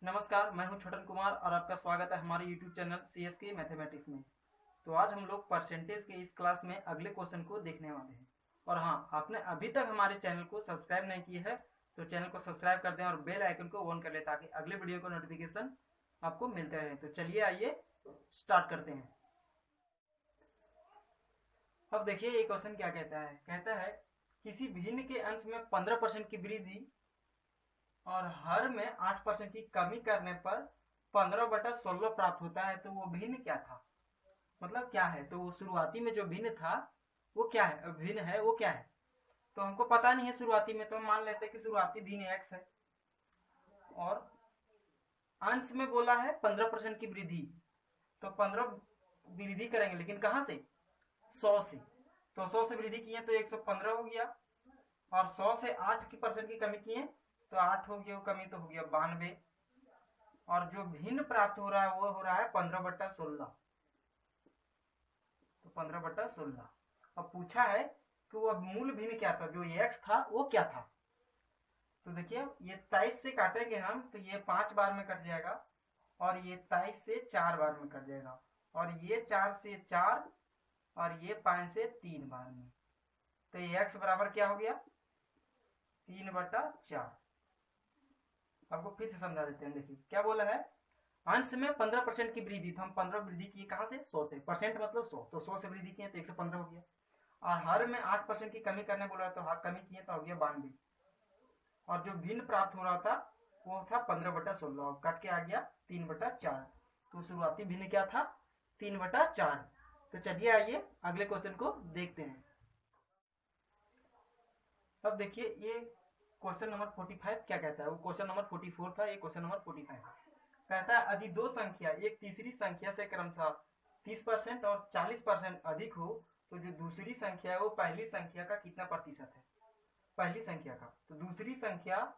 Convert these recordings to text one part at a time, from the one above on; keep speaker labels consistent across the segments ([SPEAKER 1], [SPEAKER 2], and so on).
[SPEAKER 1] नमस्कार, मैं हूं छोटन कुमार और आपका स्वागत है हमारे YouTube चैनल CSK मैथमेटिक्स में। तो आज हम लोग परसेंटेज के इस क्लास में अगले क्वेश्चन को देखने वाले हैं। और हाँ, आपने अभी तक हमारे चैनल को सब्सक्राइब नहीं किया है तो चैनल को सब्सक्राइब कर दें और बेल आइकन को ऑन कर लें ताकि अगले वीडियो का नोटिफिकेशन आपको मिलते रहे। तो चलिए आइए स्टार्ट करते हैं। अब देखिए ये क्वेश्चन क्या कहता है किसी भिन्न के अंश में 15% की वृद्धि और हर में 8% की कमी करने पर 15/16 प्राप्त होता है। तो वो भिन्न क्या था, मतलब क्या है? तो वो शुरुआती में जो भिन्न था वो क्या है, भिन्न है वो क्या है? तो हमको पता नहीं है शुरुआती में, तो हम मान लेते हैं कि शुरुआती भिन्न एक्स है। और अंश में बोला है 15% की वृद्धि, तो 15 वृद्धि करेंगे, लेकिन कहाँ से? 100 से। तो 100 से वृद्धि किए तो 115 हो गया, और 100 से 8 की परसेंट की कमी किए तो 8 हो गया, कमी तो हो गया 92। और जो भिन्न प्राप्त हो रहा है वो हो रहा है 15/16। तो 15/16। अब पूछा है कि वो मूल भिन्न क्या था, जो एक्स था वो क्या था। तो देखिए ये 23 से काटेंगे हम तो ये 5 बार में कट जाएगा, और ये 23 से 4 बार में कट जाएगा, और ये 4 से 4, और ये 5 से 3 बार में। तो ये एक्स बराबर क्या हो गया? 3/4। आपको फिर से समझा देते हैं। देखिए क्या बोला है, अंश में 15% की वृद्धि, तो हम 15 वृद्धि किए कहाँ से? 100 से। परसेंट मतलब 100, तो 100 से वृद्धि किए तो 115 हो गया। और हर में 8% की कमी करने बोला तो हाँ कमी किए तो हो गया 92। और जो भिन्न प्राप्त हो रहा था वो था 15/16, कट के आ गया 3/4। तो शुरुआती भिन्न क्या था? 3/4। तो चलिए आइए अगले क्वेश्चन को देखते हैं। अब देखिए ये क्वेश्चन नंबर 45 क्या कहता है, वो क्वेश्चन नंबर 44 था, ये क्वेश्चन नंबर 45 कहता है यदि दो संख्या एक तीसरी संख्या से क्रमशः 30% और 40% अधिक हो तो जो दूसरी संख्या है वो पहली संख्या का कितना प्रतिशत है? पहली संख्या का, तो दूसरी संख्या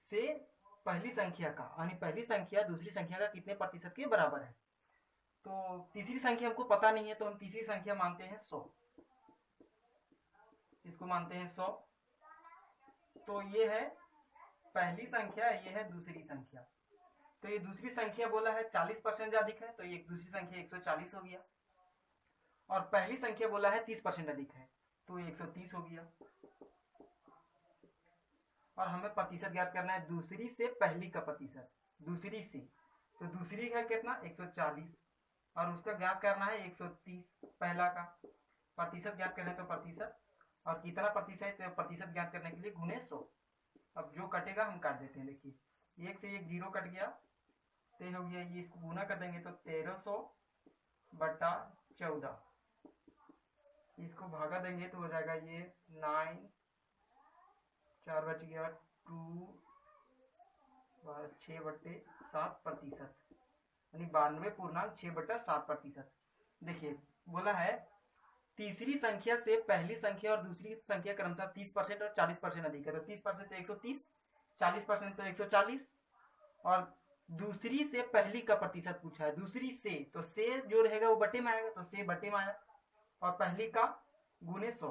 [SPEAKER 1] से पहली संख्या का, यानी पहली संख्या दूसरी संख्या का कितने प्रतिशत के बराबर है। तो तीसरी संख्या हमको पता नहीं है, तो हम तीसरी संख्या मानते हैं 100। इसको मानते हैं 100। तो ये है पहली संख्या, ये है दूसरी संख्या। तो ये दूसरी संख्या बोला है 40% अधिक है, तो ये दूसरी संख्या 140 हो गया। और पहली संख्या बोला है 30% अधिक है, तो ये 130 हो गया। और हमें प्रतिशत ज्ञात करना है दूसरी से पहली का प्रतिशत, दूसरी से। तो दूसरी का कितना? 140, और उसका ज्ञात करना है 130 पहला का। प्रतिशत ज्ञात करना है तो प्रतिशत, और कितना प्रतिशत है प्रतिशत ज्ञात करने के लिए गुने 100। अब जो कटेगा हम काट देते हैं। देखिए एक से एक जीरो कट गया, तो हो गया, ये इसको गुना कर देंगे तो 1300/14। इसको भागा देंगे तो हो जाएगा ये 9, 4 बच गया 2, 6/7%, यानी 92.6/7%। देखिए बोला है तीसरी संख्या से पहली संख्या और दूसरी संख्या क्रमशः 30% और 40% अधिक है। तो 30% तो 130, 40% तो 140, और दूसरी से पहली का प्रतिशत पूछा है। दूसरी से, तो से जो रहेगा वो बटे में आएगा, तो से बटे में आया, और पहली का गुने 100।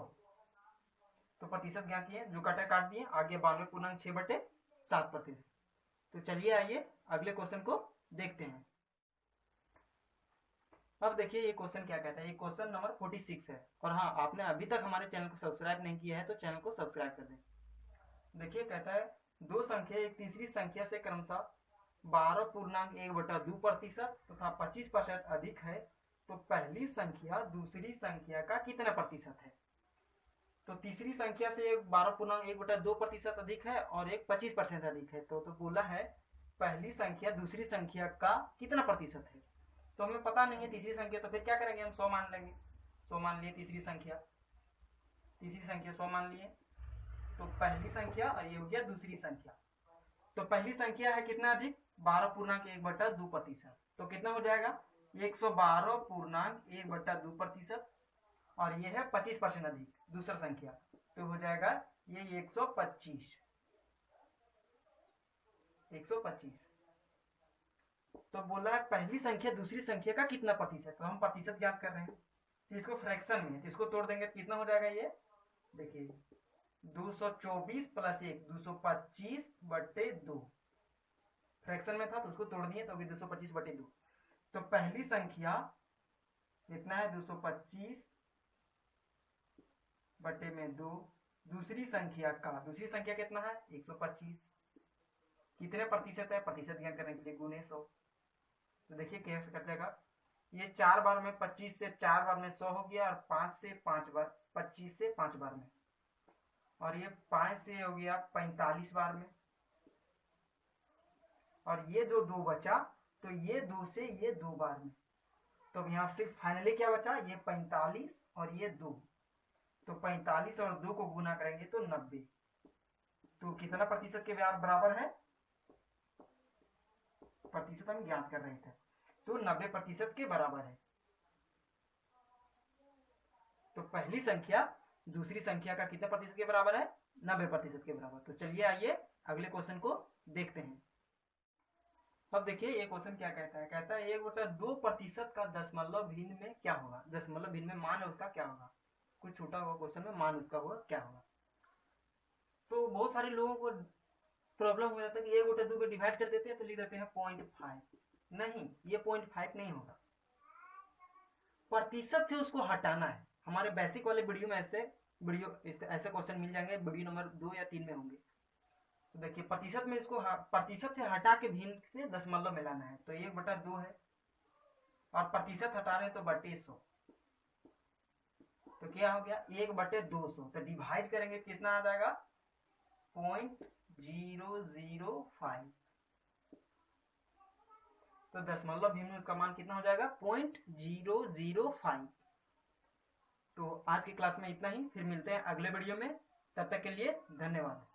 [SPEAKER 1] तो प्रतिशत ज्ञात किए, जो कटा काट दिए, आगे 92.6/7%। तो चलिए आइए अगले क्वेश्चन को देखते हैं। अब देखिए ये क्वेश्चन क्या कहता है, ये क्वेश्चन नंबर 46 है। और हाँ, आपने अभी तक हमारे चैनल को सब्सक्राइब नहीं किया है तो चैनल को सब्सक्राइब कर दें। देखिए कहता है दो संख्या एक तीसरी संख्या से क्रमशः 12.1/2% तथा 25% अधिक है, तो पहली संख्या दूसरी संख्या का कितना प्रतिशत है? तो तीसरी संख्या से 12.1/2% अधिक है और एक 25% अधिक है। तो बोला है पहली संख्या दूसरी संख्या का कितना प्रतिशत है। तो हमें पता नहीं है तीसरी संख्या, तो फिर क्या करेंगे, हम 100 मान लेंगे। 100 मान लिए तीसरी संख्या, 100 मान लिए। तो पहली संख्या और ये हो गया दूसरी संख्या। तो पहली संख्या है कितना अधिक? 12.1/2%। तो कितना हो जाएगा? 112.1/2%। और ये है 25% अधिक दूसरा संख्या, तो हो जाएगा ये 125। 125। तो बोला है पहली संख्या दूसरी संख्या का कितना प्रतिशत, तो हम प्रतिशत ज्ञात कर रहे हैं। तो इसको फ्रैक्शन में, इसको तोड़ देंगे तो कितना हो जाएगा ये? देखिए 224 + 1, 225/2। फ्रैक्शन में था तो उसको तोड़ दिए तो अभी 225/2। तो पहली संख्या कितना है 225/2। दूसरी संख्या कितना है 125। कितने प्रतिशत है, प्रतिशत ज्ञात करने के लिए गुने 100। तो देखिए कैसे कर जाएगा, ये 4 बार में 25 से 4 बार में 100 हो गया, और 5 से 5 बार 25 से 5 बार में, और ये 5 से हो गया 45 बार में, और ये जो 2 बचा तो ये 2 से ये 2 बार में। तो अब यहाँ सिर्फ फाइनली क्या बचा, ये 45 और ये 2। तो 45 और 2 को गुना करेंगे तो 90। तो कितना प्रतिशत के बराबर है, प्रतिशत हम ज्ञात कर रहे थे, तो 90% के बराबर है। तो पहली संख्या दूसरी संख्या का कितने प्रतिशत के बराबर है, 90% के बराबर। तो चलिए आइए अगले क्वेश्चन को देखते हैं। अब देखिए ये क्वेश्चन क्या कहता है, कहता है 1/2% का दशमलव भिन्न में क्या होगा। दशमलव भिन्न में मान है उसका क्या होगा, कुछ छोटा हुआ क्वेश्चन में मान उसका होगा क्या होगा। तो बहुत सारे लोगों को प्रॉब्लम हो जाता है कि 1/2 पे डिवाइड कर देते हैं तो लिख देते हैं 0.5। नहीं, ये 0.5 नहीं होगा, प्रतिशत से उसको हटाना है। हमारे बेसिक वाले वीडियो में ऐसे क्वेश्चन मिल जाएंगे, वीडियो नंबर 2 या 3 में होंगे। तो देखिए प्रतिशत में इसको प्रतिशत से हटा के भिन्न से दशमलव मिलाना है। तो 1/2 है और प्रतिशत हटा रहे हैं तो बटे 100। तो क्या हो गया 1/200। तो डिवाइड करेंगे कितना आ जाएगा 0.005। तो दशमलव भिन्न का मान कितना हो जाएगा 0.005। तो आज की क्लास में इतना ही, फिर मिलते हैं अगले वीडियो में। तब तक के लिए धन्यवाद।